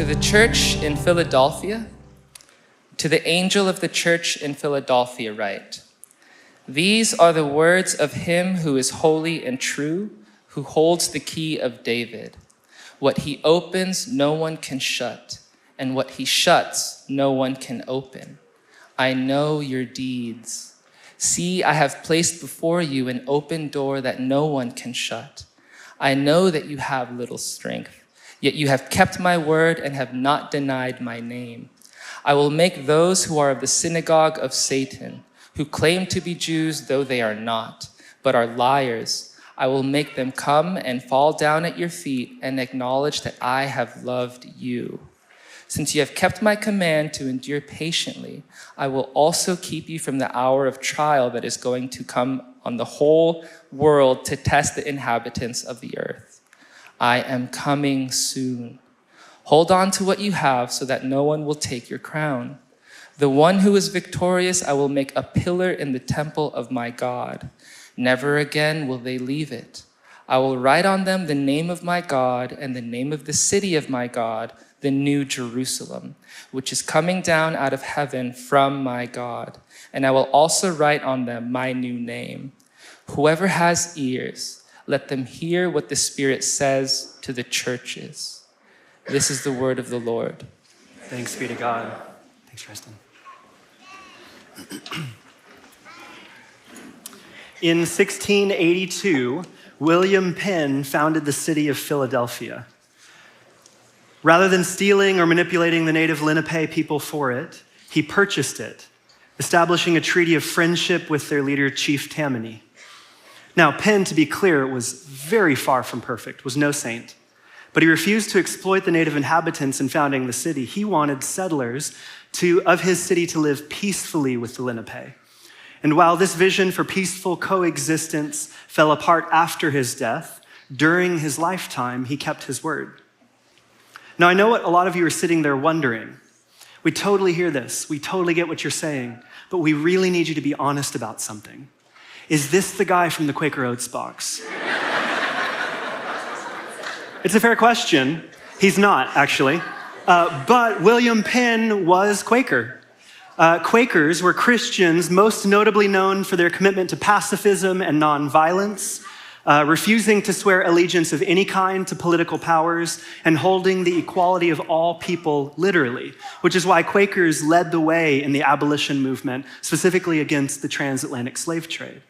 To the church in Philadelphia, to the angel of the church in Philadelphia write, these are the words of him who is holy and true, who holds the key of David. What he opens, no one can shut, and what he shuts, no one can open. I know your deeds. See, I have placed before you an open door that no one can shut. I know that you have little strength. Yet you have kept my word and have not denied my name. I will make those who are of the synagogue of Satan, who claim to be Jews though they are not, but are liars, I will make them come and fall down at your feet and acknowledge that I have loved you. Since you have kept my command to endure patiently, I will also keep you from the hour of trial that is going to come on the whole world to test the inhabitants of the earth. I am coming soon. Hold on to what you have so that no one will take your crown. The one who is victorious, I will make a pillar in the temple of my God. Never again will they leave it. I will write on them the name of my God and the name of the city of my God, the new Jerusalem, which is coming down out of heaven from my God. And I will also write on them my new name. Whoever has ears, let them hear what the Spirit says to the churches. This is the word of the Lord. Thanks be to God. Thanks, Tristan. In 1682, William Penn founded the city of Philadelphia. Rather than stealing or manipulating the native Lenape people for it, he purchased it, establishing a treaty of friendship with their leader, Chief Tammany. Now, Penn, to be clear, was very far from perfect, was no saint. But he refused to exploit the native inhabitants in founding the city. He wanted settlers of his city to live peacefully with the Lenape. And while this vision for peaceful coexistence fell apart after his death, during his lifetime, he kept his word. Now, I know what a lot of you are sitting there wondering. We totally hear this. We totally get what you're saying. But we really need you to be honest about something. Is this the guy from the Quaker Oats box? It's a fair question. He's not, actually. But William Penn was Quaker. Quakers were Christians most notably known for their commitment to pacifism and nonviolence, refusing to swear allegiance of any kind to political powers, and holding the equality of all people literally, which is why Quakers led the way in the abolition movement, specifically against the transatlantic slave trade.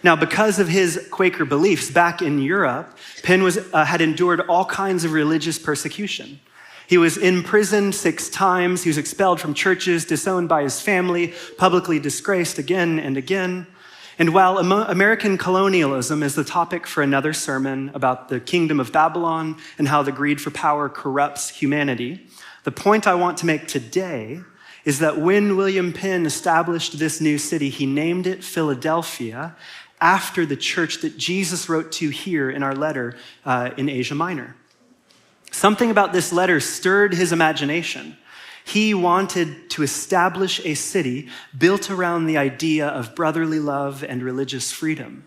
Now, because of his Quaker beliefs back in Europe, Penn had endured all kinds of religious persecution. He was imprisoned 6 times. He was expelled from churches, disowned by his family, publicly disgraced again and again. And while American colonialism is the topic for another sermon about the kingdom of Babylon and how the greed for power corrupts humanity, the point I want to make today is that when William Penn established this new city, he named it Philadelphia after the church that Jesus wrote to here in our letter in Asia Minor. Something about this letter stirred his imagination. He wanted to establish a city built around the idea of brotherly love and religious freedom.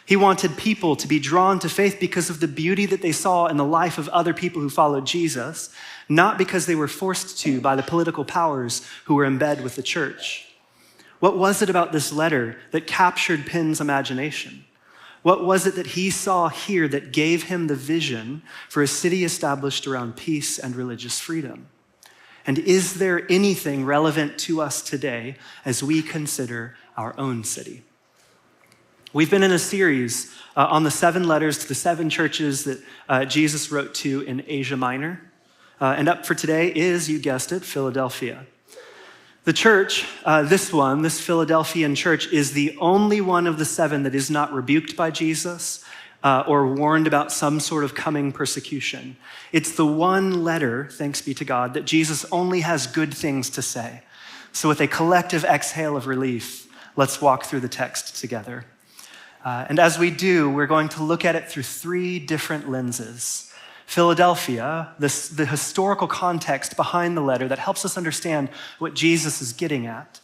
He wanted people to be drawn to faith because of the beauty that they saw in the life of other people who followed Jesus, not because they were forced to by the political powers who were in bed with the church. What was it about this letter that captured Penn's imagination? What was it that he saw here that gave him the vision for a city established around peace and religious freedom? And is there anything relevant to us today as we consider our own city? We've been in a series on the 7 letters to the 7 churches that Jesus wrote to in Asia Minor. And up for today is, you guessed it, Philadelphia. The church, this Philadelphian church, is the only one of the 7 that is not rebuked by Jesus or warned about some sort of coming persecution. It's the one letter, thanks be to God, that Jesus only has good things to say. So with a collective exhale of relief, let's walk through the text together. And as we do, we're going to look at it through 3 different lenses. Philadelphia, the historical context behind the letter that helps us understand what Jesus is getting at.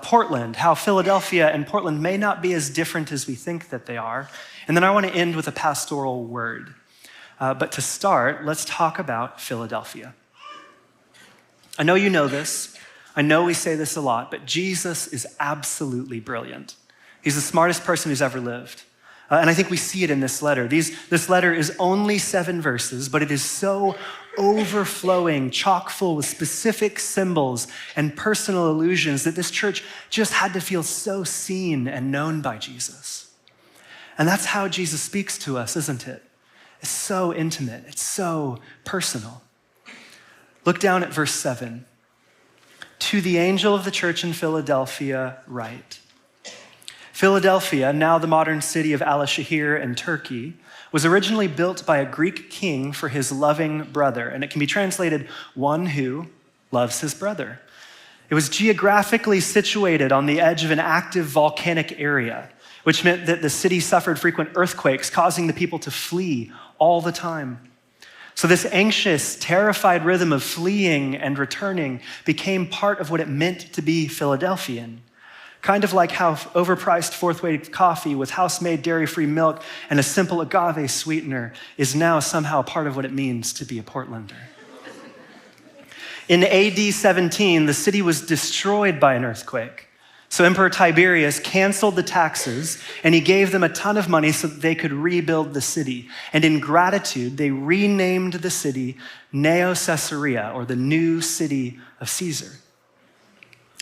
Portland, how Philadelphia and Portland may not be as different as we think that they are. And then I want to end with a pastoral word. But to start, let's talk about Philadelphia. I know you know this. I know we say this a lot, but Jesus is absolutely brilliant. He's the smartest person who's ever lived. And I think we see it in this letter. This letter is only 7 verses, but it is so overflowing, chock full with specific symbols and personal allusions that this church just had to feel so seen and known by Jesus. And that's how Jesus speaks to us, isn't it? It's so intimate. It's so personal. Look down at verse 7. To the angel of the church in Philadelphia, write. Philadelphia, now the modern city of Alashahir in Turkey, was originally built by a Greek king for his loving brother, and it can be translated, one who loves his brother. It was geographically situated on the edge of an active volcanic area, which meant that the city suffered frequent earthquakes, causing the people to flee all the time. So this anxious, terrified rhythm of fleeing and returning became part of what it meant to be Philadelphian. Kind of like how overpriced fourth-wave coffee with house-made dairy-free milk and a simple agave sweetener is now somehow part of what it means to be a Portlander. In AD 17, the city was destroyed by an earthquake. So Emperor Tiberius canceled the taxes, and he gave them a ton of money so that they could rebuild the city. And in gratitude, they renamed the city Neo Caesarea, or the new city of Caesar.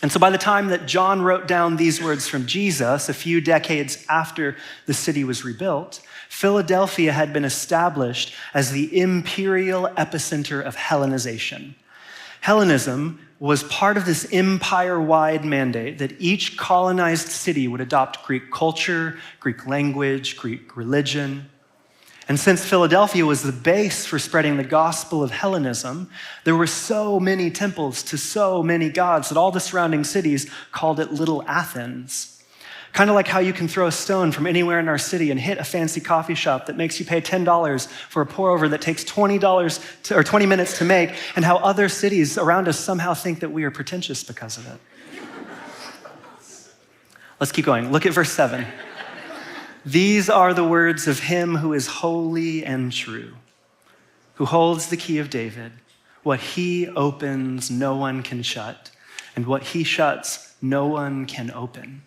And so by the time that John wrote down these words from Jesus, a few decades after the city was rebuilt, Philadelphia had been established as the imperial epicenter of Hellenization. Hellenism was part of this empire-wide mandate that each colonized city would adopt Greek culture, Greek language, Greek religion. And since Philadelphia was the base for spreading the gospel of Hellenism, there were so many temples to so many gods that all the surrounding cities called it Little Athens. Kind of like how you can throw a stone from anywhere in our city and hit a fancy coffee shop that makes you pay $10 for a pour-over that takes $20 or 20 minutes to make, and how other cities around us somehow think that we are pretentious because of it. Let's keep going. Look at verse 7. These are the words of him who is holy and true, who holds the key of David. What he opens, no one can shut, and what he shuts, no one can open.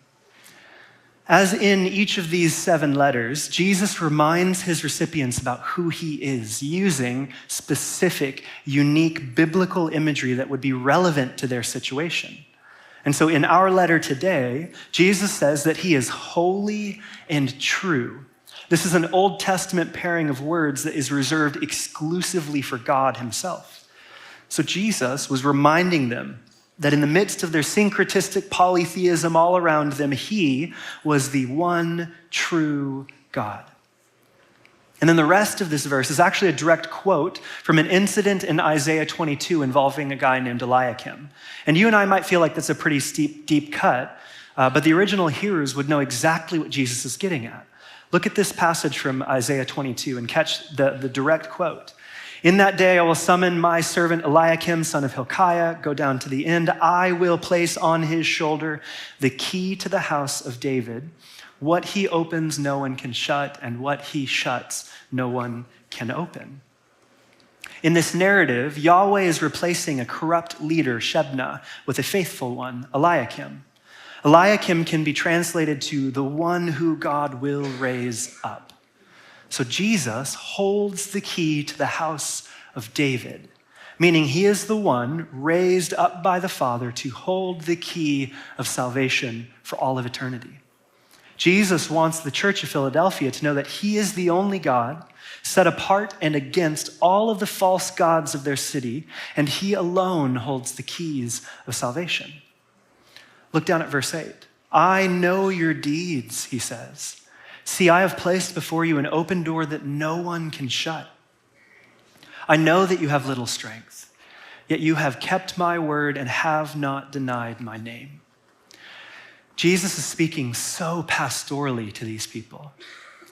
As in each of these 7 letters, Jesus reminds his recipients about who he is, using specific, unique biblical imagery that would be relevant to their situation. And so in our letter today, Jesus says that he is holy and true. This is an Old Testament pairing of words that is reserved exclusively for God himself. So Jesus was reminding them that in the midst of their syncretistic polytheism all around them, he was the one true God. And then the rest of this verse is actually a direct quote from an incident in Isaiah 22 involving a guy named Eliakim. And you and I might feel like that's a pretty steep, deep cut, but the original hearers would know exactly what Jesus is getting at. Look at this passage from Isaiah 22 and catch the direct quote. In that day, I will summon my servant Eliakim, son of Hilkiah, go down to the end. I will place on his shoulder the key to the house of David. What he opens, no one can shut, and what he shuts, no one can open. In this narrative, Yahweh is replacing a corrupt leader, Shebna, with a faithful one, Eliakim. Eliakim can be translated to the one who God will raise up. So Jesus holds the key to the house of David, meaning he is the one raised up by the Father to hold the key of salvation for all of eternity. Jesus wants the church of Philadelphia to know that he is the only God set apart and against all of the false gods of their city, and he alone holds the keys of salvation. Look down at verse 8. I know your deeds, he says. See, I have placed before you an open door that no one can shut. I know that you have little strength, yet you have kept my word and have not denied my name. Jesus is speaking so pastorally to these people.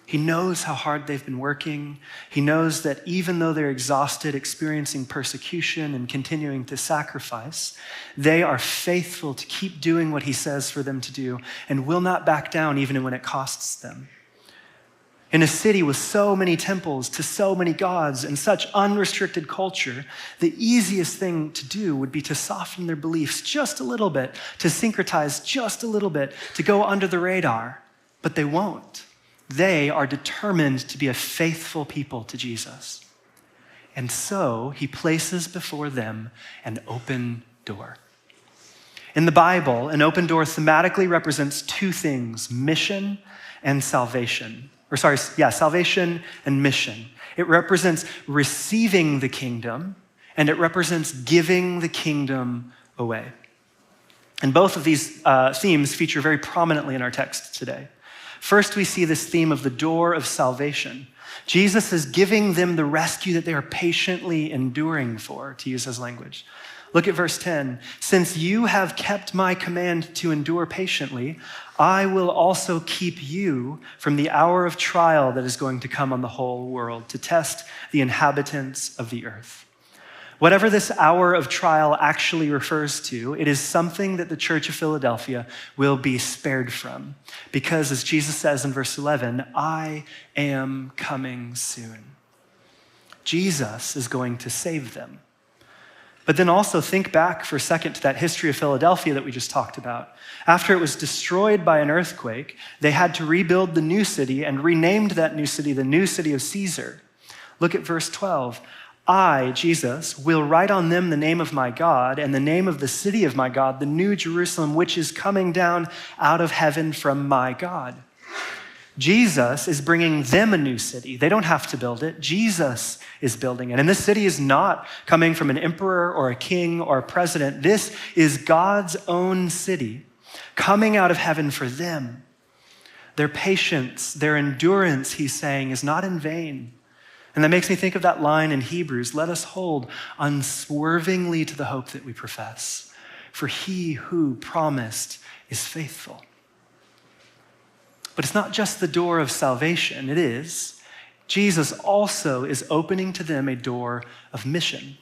He knows how hard they've been working. He knows that even though they're exhausted, experiencing persecution and continuing to sacrifice, they are faithful to keep doing what he says for them to do and will not back down even when it costs them. In a city with so many temples to so many gods and such unrestricted culture, the easiest thing to do would be to soften their beliefs just a little bit, to syncretize just a little bit, to go under the radar. But they won't. They are determined to be a faithful people to Jesus. And so he places before them an open door. In the Bible, an open door thematically represents two things: mission and salvation. Salvation and mission. It represents receiving the kingdom, and it represents giving the kingdom away. And both of these themes feature very prominently in our text today. First, we see this theme of the door of salvation. Jesus is giving them the rescue that they are patiently enduring for, to use his language. Look at verse 10. Since you have kept my command to endure patiently, I will also keep you from the hour of trial that is going to come on the whole world to test the inhabitants of the earth. Whatever this hour of trial actually refers to, it is something that the church of Philadelphia will be spared from. Because as Jesus says in verse 11, I am coming soon. Jesus is going to save them. But then also think back for a second to that history of Philadelphia that we just talked about. After it was destroyed by an earthquake, they had to rebuild the new city and renamed that new city the new city of Caesar. Look at verse 12. I, Jesus, will write on them the name of my God and the name of the city of my God, the new Jerusalem, which is coming down out of heaven from my God. Jesus is bringing them a new city. They don't have to build it. Jesus is building it. And this city is not coming from an emperor or a king or a president. This is God's own city coming out of heaven for them. Their patience, their endurance, he's saying, is not in vain. And that makes me think of that line in Hebrews, let us hold unswervingly to the hope that we profess, for he who promised is faithful. But it's not just the door of salvation, it is. Jesus also is opening to them a door of mission.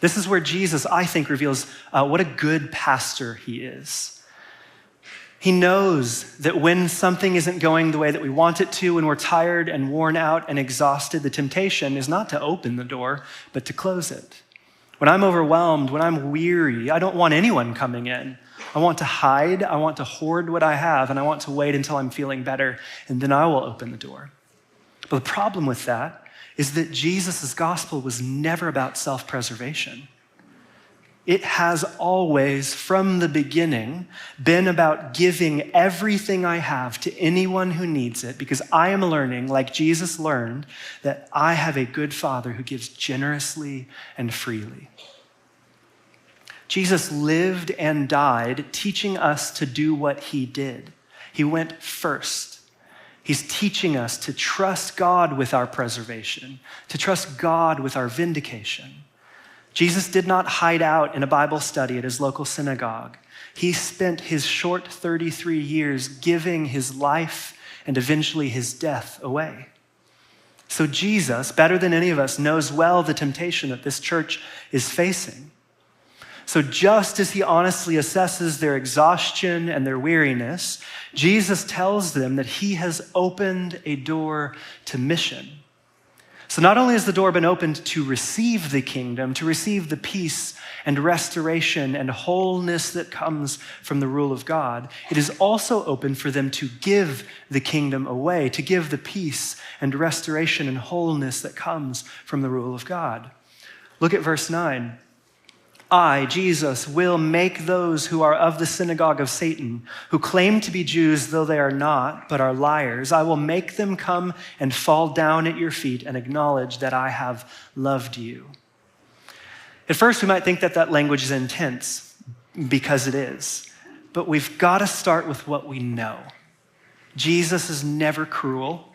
This is where Jesus, I think, reveals what a good pastor he is. He knows that when something isn't going the way that we want it to, when we're tired and worn out and exhausted, the temptation is not to open the door, but to close it. When I'm overwhelmed, when I'm weary, I don't want anyone coming in. I want to hide, I want to hoard what I have, and I want to wait until I'm feeling better, and then I will open the door. But the problem with that is that Jesus' gospel was never about self-preservation. It has always, from the beginning, been about giving everything I have to anyone who needs it, because I am learning, like Jesus learned, that I have a good Father who gives generously and freely. Jesus lived and died teaching us to do what he did. He went first. He's teaching us to trust God with our preservation, to trust God with our vindication. Jesus did not hide out in a Bible study at his local synagogue. He spent his short 33 years giving his life and eventually his death away. So Jesus, better than any of us, knows well the temptation that this church is facing. So just as he honestly assesses their exhaustion and their weariness, Jesus tells them that he has opened a door to mission. So not only has the door been opened to receive the kingdom, to receive the peace and restoration and wholeness that comes from the rule of God, it is also open for them to give the kingdom away, to give the peace and restoration and wholeness that comes from the rule of God. Look at verse 9. I, Jesus, will make those who are of the synagogue of Satan, who claim to be Jews though they are not, but are liars, I will make them come and fall down at your feet and acknowledge that I have loved you. At first, we might think that that language is intense, because it is. But we've got to start with what we know. Jesus is never cruel.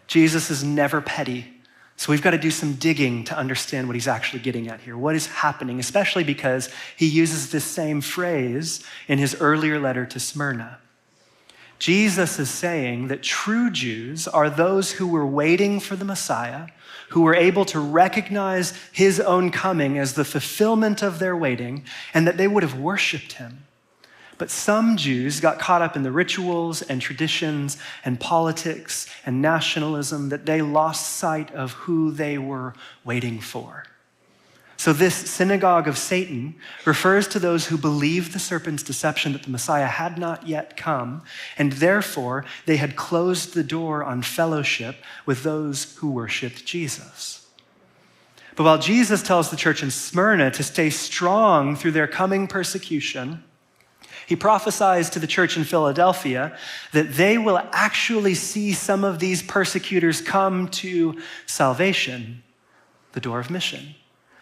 Jesus is never petty. So we've got to do some digging to understand what he's actually getting at here. What is happening, especially because he uses this same phrase in his earlier letter to Smyrna. Jesus is saying that true Jews are those who were waiting for the Messiah, who were able to recognize his own coming as the fulfillment of their waiting, and that they would have worshiped him. But some Jews got caught up in the rituals and traditions and politics and nationalism that they lost sight of who they were waiting for. So this synagogue of Satan refers to those who believed the serpent's deception that the Messiah had not yet come, and therefore they had closed the door on fellowship with those who worshiped Jesus. But while Jesus tells the church in Smyrna to stay strong through their coming persecution, he prophesies to the church in Philadelphia that they will actually see some of these persecutors come to salvation, the door of mission.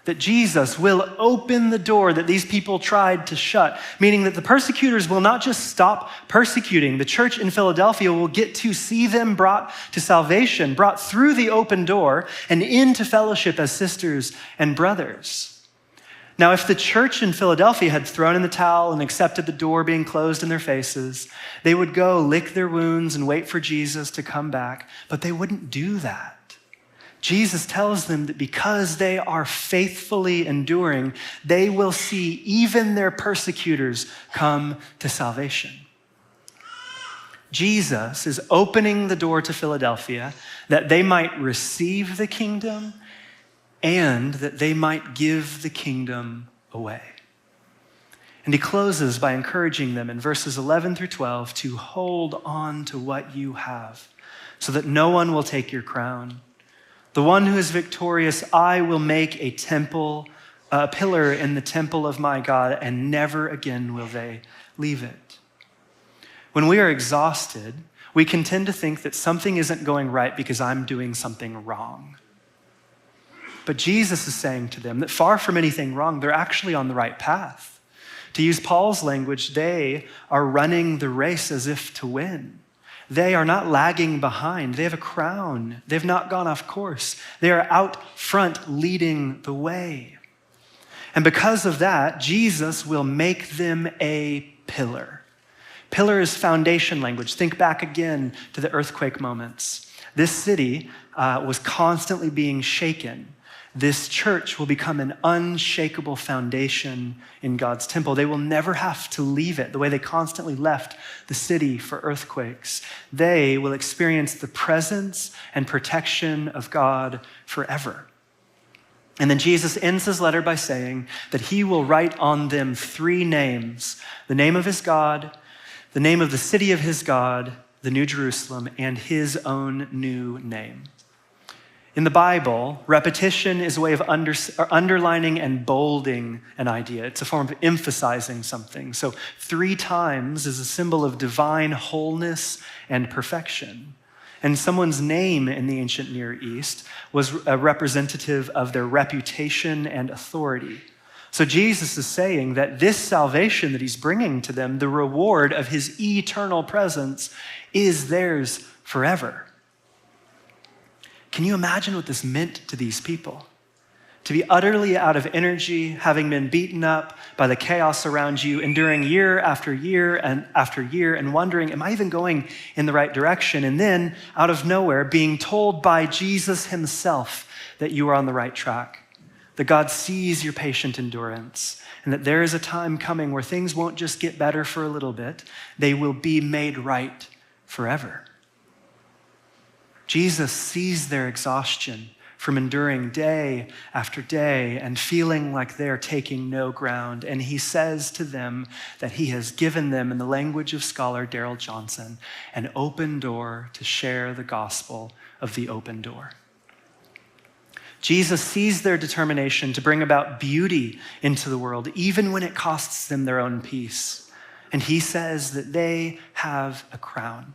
That Jesus will open the door that these people tried to shut, meaning that the persecutors will not just stop persecuting. The church in Philadelphia will get to see them brought to salvation, brought through the open door and into fellowship as sisters and brothers. Now, if the church in Philadelphia had thrown in the towel and accepted the door being closed in their faces, they would go lick their wounds and wait for Jesus to come back, but they wouldn't do that. Jesus tells them that because they are faithfully enduring, they will see even their persecutors come to salvation. Jesus is opening the door to Philadelphia that they might receive the kingdom and that they might give the kingdom away. And he closes by encouraging them in verses 11 through 12 to hold on to what you have so that no one will take your crown. The one who is victorious, I will make a pillar in the temple of my God, and never again will they leave it. When we are exhausted, we can tend to think that something isn't going right because I'm doing something wrong. But Jesus is saying to them that far from anything wrong, they're actually on the right path. To use Paul's language, they are running the race as if to win. They are not lagging behind. They have a crown. They've not gone off course. They are out front leading the way. And because of that, Jesus will make them a pillar. Pillar is foundation language. Think back again to the earthquake moments. This city was constantly being shaken. This church will become an unshakable foundation in God's temple. They will never have to leave it the way they constantly left the city for earthquakes. They will experience the presence and protection of God forever. And then Jesus ends his letter by saying that he will write on them 3 names: the name of his God, the name of the city of his God, the New Jerusalem, and his own new name. In the Bible, repetition is a way of underlining and bolding an idea. It's a form of emphasizing something. So 3 times is a symbol of divine wholeness and perfection. And someone's name in the ancient Near East was a representative of their reputation and authority. So Jesus is saying that this salvation that he's bringing to them, the reward of his eternal presence, is theirs forever. Can you imagine what this meant to these people? To be utterly out of energy, having been beaten up by the chaos around you, enduring year after year and after year, and wondering, am I even going in the right direction? And then, out of nowhere, being told by Jesus himself that you are on the right track, that God sees your patient endurance, and that there is a time coming where things won't just get better for a little bit, they will be made right forever. Jesus sees their exhaustion from enduring day after day and feeling like they're taking no ground. And he says to them that he has given them, in the language of scholar Darrell Johnson, an open door to share the gospel of the open door. Jesus sees their determination to bring about beauty into the world, even when it costs them their own peace. And he says that they have a crown.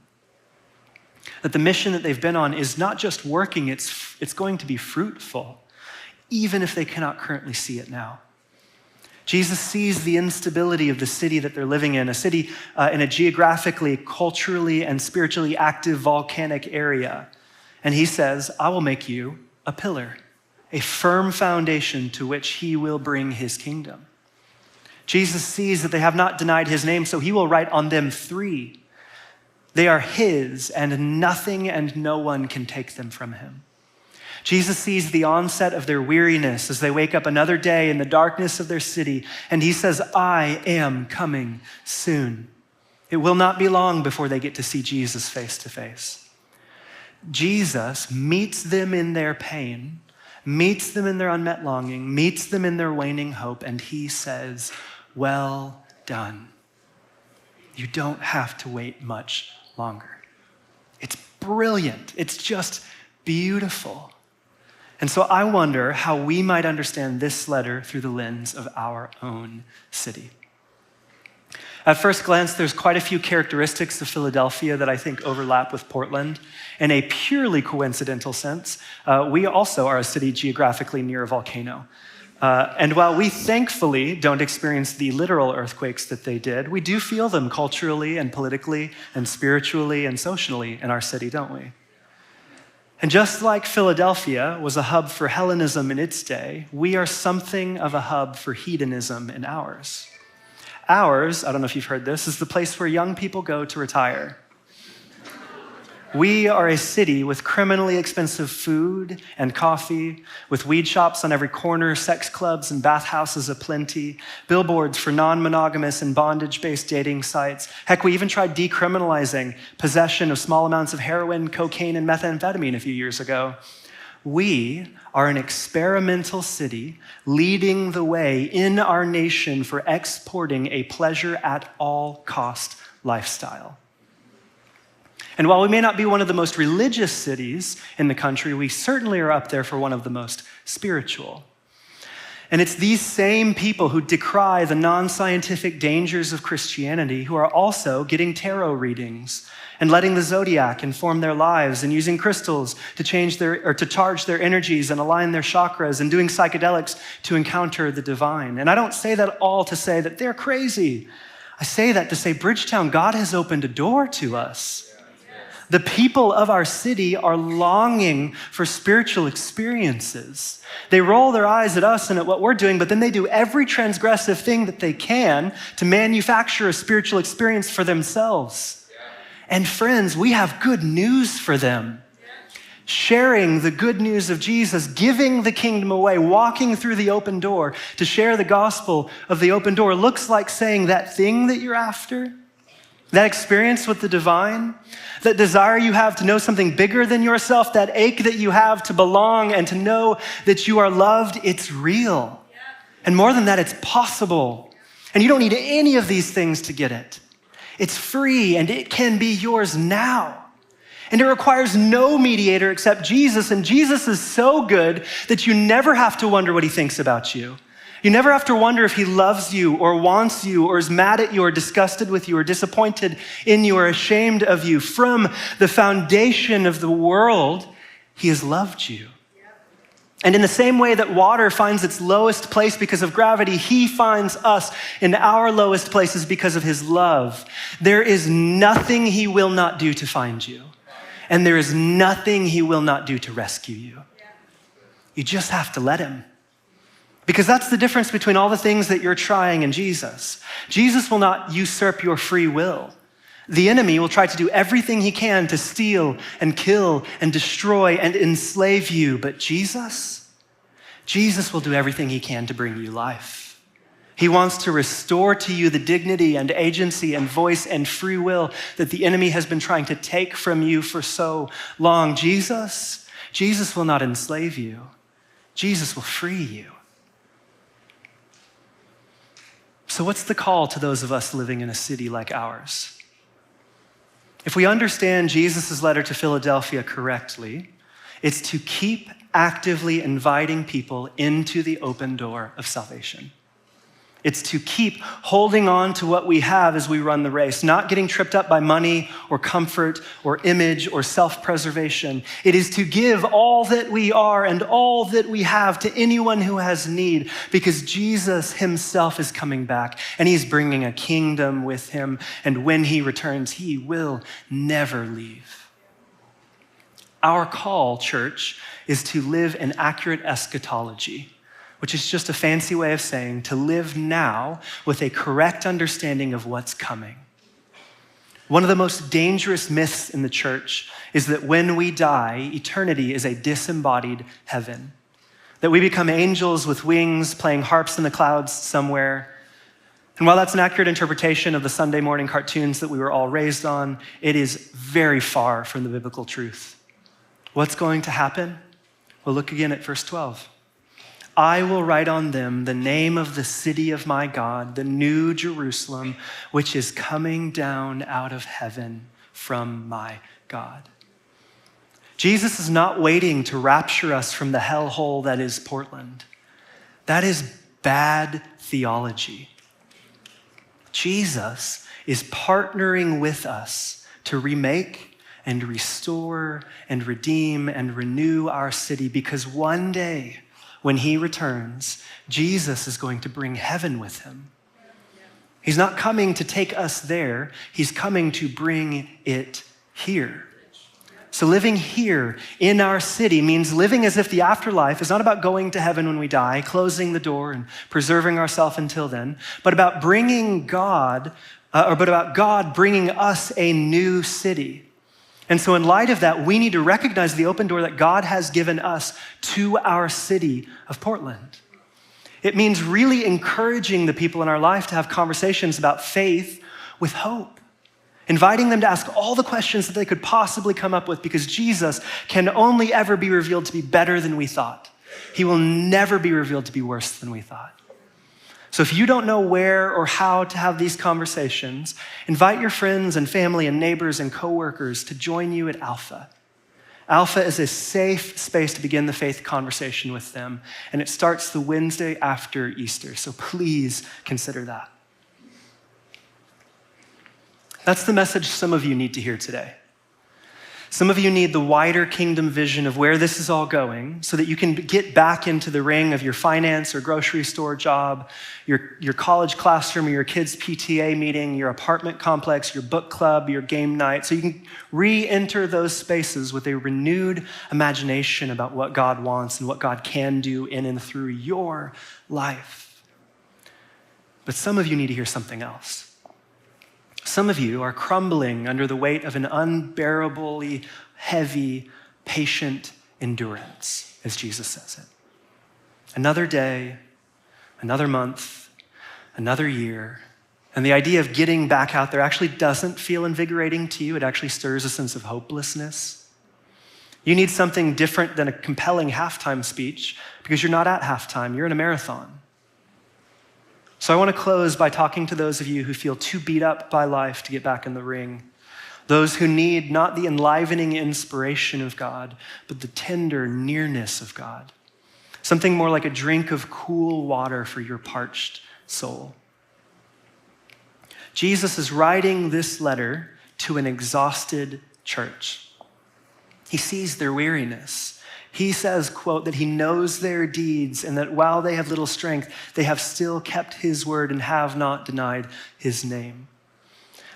That the mission that they've been on is not just working, it's going to be fruitful, even if they cannot currently see it now. Jesus sees the instability of the city that they're living in, a city in a geographically, culturally, and spiritually active volcanic area. And he says, I will make you a pillar, a firm foundation to which he will bring his kingdom. Jesus sees that they have not denied his name, so he will write on them 3. They are his, and nothing and no one can take them from him. Jesus sees the onset of their weariness as they wake up another day in the darkness of their city, and he says, I am coming soon. It will not be long before they get to see Jesus face to face. Jesus meets them in their pain, meets them in their unmet longing, meets them in their waning hope, and he says, well done. You don't have to wait much longer. It's brilliant. It's just beautiful. And so I wonder how we might understand this letter through the lens of our own city. At first glance, there's quite a few characteristics of Philadelphia that I think overlap with Portland. In a purely coincidental sense, we also are a city geographically near a volcano. And while we thankfully don't experience the literal earthquakes that they did, we do feel them culturally and politically and spiritually and socially in our city, don't we? And just like Philadelphia was a hub for Hellenism in its day, we are something of a hub for hedonism in ours. Ours, I don't know if you've heard this, is the place where young people go to retire. We are a city with criminally expensive food and coffee, with weed shops on every corner, sex clubs and bathhouses aplenty, billboards for non-monogamous and bondage-based dating sites. Heck, we even tried decriminalizing possession of small amounts of heroin, cocaine, and methamphetamine a few years ago. We are an experimental city leading the way in our nation for exporting a pleasure-at-all-cost lifestyle. And while we may not be one of the most religious cities in the country, we certainly are up there for one of the most spiritual. And it's these same people who decry the non-scientific dangers of Christianity who are also getting tarot readings and letting the zodiac inform their lives and using crystals to charge their energies and align their chakras and doing psychedelics to encounter the divine. And I don't say that all to say that they're crazy. I say that to say, Bridgetown, God has opened a door to us. The people of our city are longing for spiritual experiences. They roll their eyes at us and at what we're doing, but then they do every transgressive thing that they can to manufacture a spiritual experience for themselves. And friends, we have good news for them. Sharing the good news of Jesus, giving the kingdom away, walking through the open door to share the gospel of the open door looks like saying that thing that you're after, that experience with the divine, that desire you have to know something bigger than yourself, that ache that you have to belong and to know that you are loved, it's real. And more than that, it's possible. And you don't need any of these things to get it. It's free and it can be yours now. And it requires no mediator except Jesus. And Jesus is so good that you never have to wonder what he thinks about you. You never have to wonder if he loves you or wants you or is mad at you or disgusted with you or disappointed in you or ashamed of you. From the foundation of the world, he has loved you. And in the same way that water finds its lowest place because of gravity, he finds us in our lowest places because of his love. There is nothing he will not do to find you. And there is nothing he will not do to rescue you. You just have to let him. Because that's the difference between all the things that you're trying and Jesus. Jesus will not usurp your free will. The enemy will try to do everything he can to steal and kill and destroy and enslave you. But Jesus will do everything he can to bring you life. He wants to restore to you the dignity and agency and voice and free will that the enemy has been trying to take from you for so long. Jesus will not enslave you. Jesus will free you. So what's the call to those of us living in a city like ours? If we understand Jesus' letter to Philadelphia correctly, it's to keep actively inviting people into the open door of salvation. It's to keep holding on to what we have as we run the race, not getting tripped up by money or comfort or image or self-preservation. It is to give all that we are and all that we have to anyone who has need, because Jesus himself is coming back and he's bringing a kingdom with him. And when he returns, he will never leave. Our call, church, is to live an accurate eschatology, which is just a fancy way of saying to live now with a correct understanding of what's coming. One of the most dangerous myths in the church is that when we die, eternity is a disembodied heaven. That we become angels with wings playing harps in the clouds somewhere. And while that's an accurate interpretation of the Sunday morning cartoons that we were all raised on, it is very far from the biblical truth. What's going to happen? Well, look again at verse 12. I will write on them the name of the city of my God, the new Jerusalem, which is coming down out of heaven from my God. Jesus is not waiting to rapture us from the hellhole that is Portland. That is bad theology. Jesus is partnering with us to remake and restore and redeem and renew our city, because one day, when he returns, Jesus is going to bring heaven with him. He's not coming to take us there. He's coming to bring it here. So living here in our city means living as if the afterlife is not about going to heaven when we die, closing the door and preserving ourselves until then, but about bringing God bringing us a new city. And so in light of that, we need to recognize the open door that God has given us to our city of Portland. It means really encouraging the people in our life to have conversations about faith with hope, inviting them to ask all the questions that they could possibly come up with, because Jesus can only ever be revealed to be better than we thought. He will never be revealed to be worse than we thought. So if you don't know where or how to have these conversations, invite your friends and family and neighbors and coworkers to join you at Alpha. Alpha is a safe space to begin the faith conversation with them, and it starts the Wednesday after Easter, so please consider that. That's the message some of you need to hear today. Some of you need the wider kingdom vision of where this is all going so that you can get back into the ring of your finance or grocery store job, your college classroom or your kids' PTA meeting, your apartment complex, your book club, your game night, so you can re-enter those spaces with a renewed imagination about what God wants and what God can do in and through your life. But some of you need to hear something else. Some of you are crumbling under the weight of an unbearably heavy, patient endurance, as Jesus says it. Another day, another month, another year, and the idea of getting back out there actually doesn't feel invigorating to you. It actually stirs a sense of hopelessness. You need something different than a compelling halftime speech, because you're not at halftime, you're in a marathon. So I want to close by talking to those of you who feel too beat up by life to get back in the ring. Those who need not the enlivening inspiration of God, but the tender nearness of God. Something more like a drink of cool water for your parched soul. Jesus is writing this letter to an exhausted church. He sees their weariness. He says, quote, that he knows their deeds and that while they have little strength, they have still kept his word and have not denied his name.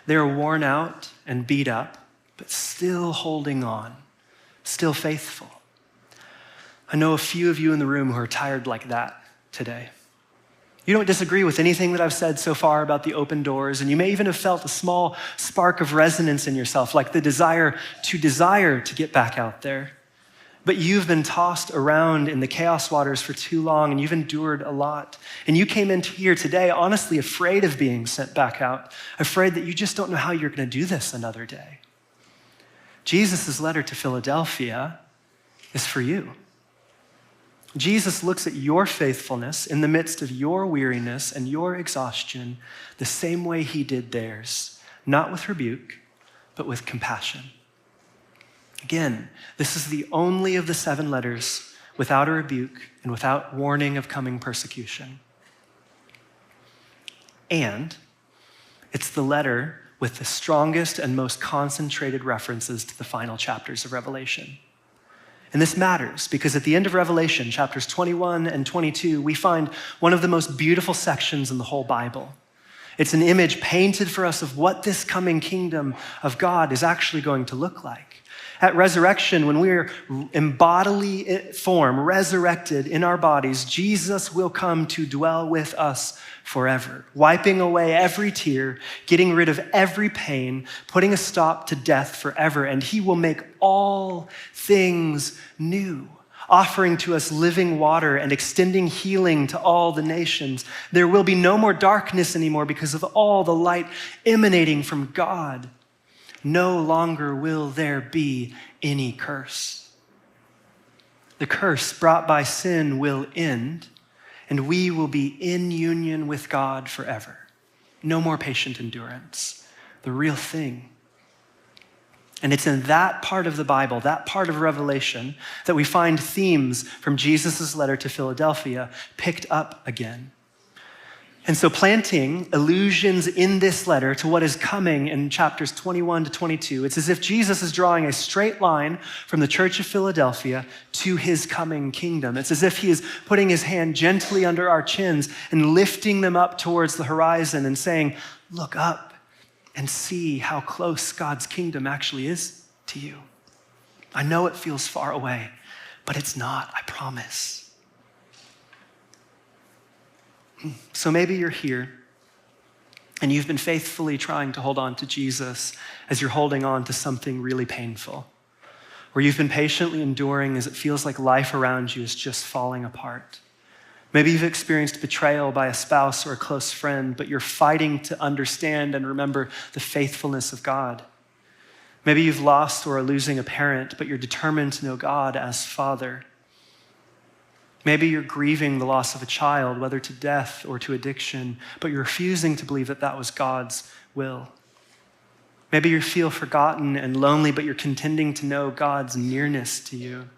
They're worn out and beat up, but still holding on, still faithful. I know a few of you in the room who are tired like that today. You don't disagree with anything that I've said so far about the open doors, and you may even have felt a small spark of resonance in yourself, like the desire to get back out there. But you've been tossed around in the chaos waters for too long, and you've endured a lot. And you came into here today honestly afraid of being sent back out, afraid that you just don't know how you're going to do this another day. Jesus' letter to Philadelphia is for you. Jesus looks at your faithfulness in the midst of your weariness and your exhaustion the same way he did theirs, not with rebuke, but with compassion. Again, this is the only of the 7 letters without a rebuke and without warning of coming persecution. And it's the letter with the strongest and most concentrated references to the final chapters of Revelation. And this matters because at the end of Revelation, chapters 21 and 22, we find one of the most beautiful sections in the whole Bible. It's an image painted for us of what this coming kingdom of God is actually going to look like. At resurrection, when we are in bodily form, resurrected in our bodies, Jesus will come to dwell with us forever, wiping away every tear, getting rid of every pain, putting a stop to death forever, and he will make all things new, offering to us living water and extending healing to all the nations. There will be no more darkness anymore because of all the light emanating from God. No longer will there be any curse. The curse brought by sin will end, and we will be in union with God forever. No more patient endurance. The real thing. And it's in that part of the Bible, that part of Revelation, that we find themes from Jesus' letter to Philadelphia picked up again. And so planting allusions in this letter to what is coming in chapters 21 to 22, it's as if Jesus is drawing a straight line from the church of Philadelphia to his coming kingdom. It's as if he is putting his hand gently under our chins and lifting them up towards the horizon and saying, look up and see how close God's kingdom actually is to you. I know it feels far away, but it's not, I promise. So maybe you're here and you've been faithfully trying to hold on to Jesus as you're holding on to something really painful, or you've been patiently enduring as it feels like life around you is just falling apart. Maybe you've experienced betrayal by a spouse or a close friend, but you're fighting to understand and remember the faithfulness of God. Maybe you've lost or are losing a parent, but you're determined to know God as Father. Maybe you're grieving the loss of a child, whether to death or to addiction, but you're refusing to believe that that was God's will. Maybe you feel forgotten and lonely, but you're contending to know God's nearness to you.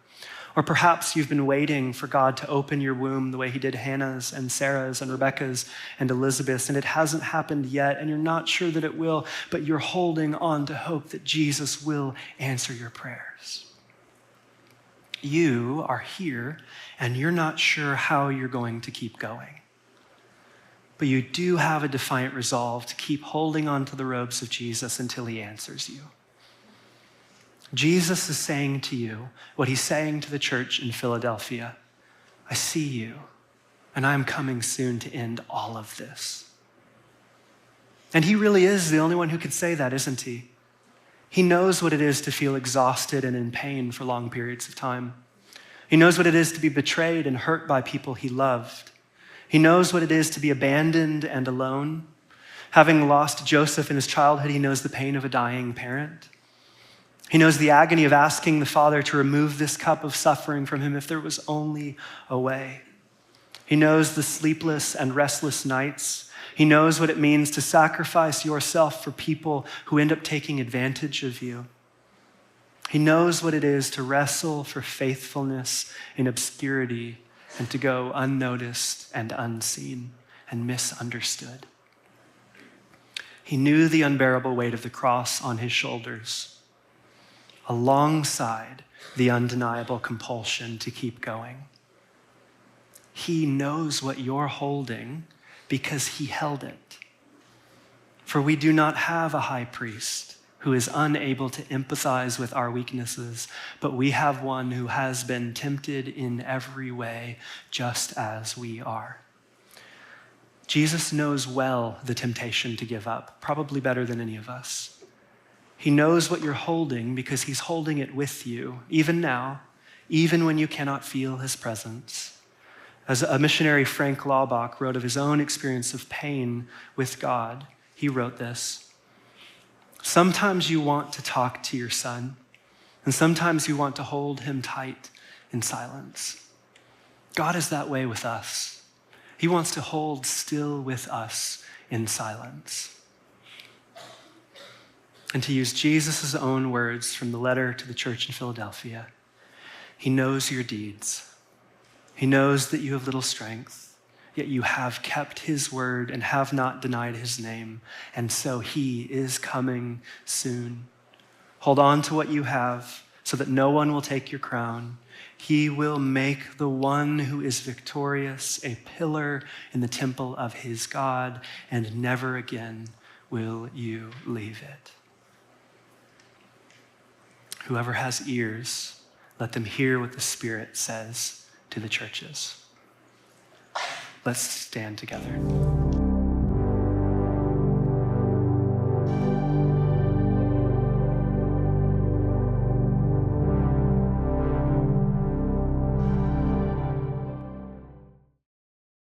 Or perhaps you've been waiting for God to open your womb the way he did Hannah's and Sarah's and Rebecca's and Elizabeth's, and it hasn't happened yet, and you're not sure that it will, but you're holding on to hope that Jesus will answer your prayers. You are here, and you're not sure how you're going to keep going. But you do have a defiant resolve to keep holding on to the robes of Jesus until he answers you. Jesus is saying to you what he's saying to the church in Philadelphia. I see you, and I'm coming soon to end all of this. And he really is the only one who could say that, isn't he? He knows what it is to feel exhausted and in pain for long periods of time. He knows what it is to be betrayed and hurt by people he loved. He knows what it is to be abandoned and alone. Having lost Joseph in his childhood, he knows the pain of a dying parent. He knows the agony of asking the Father to remove this cup of suffering from him if there was only a way. He knows the sleepless and restless nights. He knows what it means to sacrifice yourself for people who end up taking advantage of you. He knows what it is to wrestle for faithfulness in obscurity and to go unnoticed and unseen and misunderstood. He knew the unbearable weight of the cross on his shoulders, alongside the undeniable compulsion to keep going. He knows what you're holding because he held it. For we do not have a high priest who is unable to empathize with our weaknesses, but we have one who has been tempted in every way, just as we are. Jesus knows well the temptation to give up, probably better than any of us. He knows what you're holding because he's holding it with you, even now, even when you cannot feel his presence. As a missionary, Frank Laubach, wrote of his own experience of pain with God, he wrote this: sometimes you want to talk to your son, and sometimes you want to hold him tight in silence. God is that way with us. He wants to hold still with us in silence. And to use Jesus' own words from the letter to the church in Philadelphia, he knows your deeds. He knows that you have little strength, yet you have kept his word and have not denied his name. And so he is coming soon. Hold on to what you have so that no one will take your crown. He will make the one who is victorious a pillar in the temple of his God, and never again will you leave it. Whoever has ears, let them hear what the Spirit says to the churches. Let's stand together.